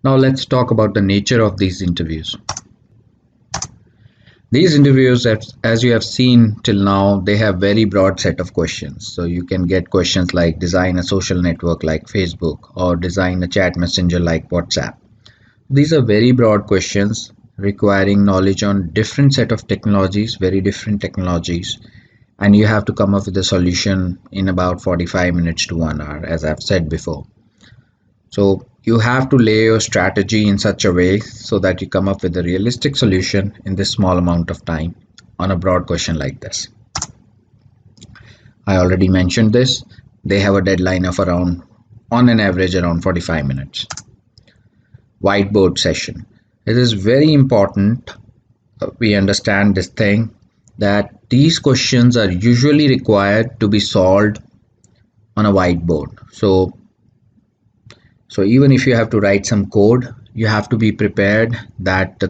Now let's talk about the nature of these interviews. These interviews, as you have seen till now, they have very broad set of questions. So you can get questions like design a social network like Facebook or design a chat messenger like WhatsApp. These are very broad questions requiring knowledge on different set of technologies, very different technologies, and you have to come up with a solution in about 45 minutes to 1 hour, as I've said before. So you have to lay your strategy in such a way so that you come up with a realistic solution in this small amount of time on a broad question like this. I already mentioned this. They have a deadline of around, on an average, around 45 minutes. Whiteboard session. It is very important we understand this thing, that these questions are usually required to be solved on a whiteboard. So even if you have to write some code, you have to be prepared that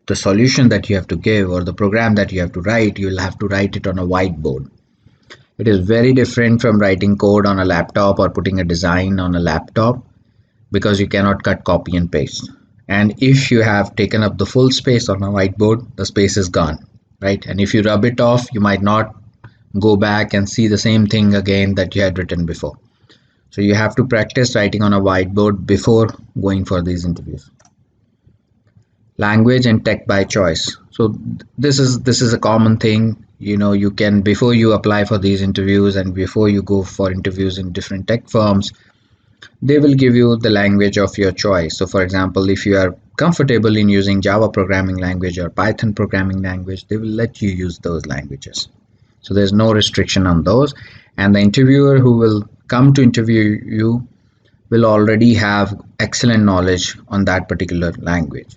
the solution that you have to give or the program that you have to write, you'll have to write it on a whiteboard. It is very different from writing code on a laptop or putting a design on a laptop, because you cannot cut, copy and paste. And if you have taken up the full space on a whiteboard, the space is gone, right? And if you rub it off, you might not go back and see the same thing again that you had written before. So you have to practice writing on a whiteboard before going for these interviews. Language and tech by choice. So this is a common thing. You can, before you apply for these interviews and before you go for interviews in different tech firms, they will give you the language of your choice. So for example, if you are comfortable in using Java programming language or Python programming language, they will let you use those languages. So there's no restriction on those, and the interviewer who will come to interview you will already have excellent knowledge on that particular language.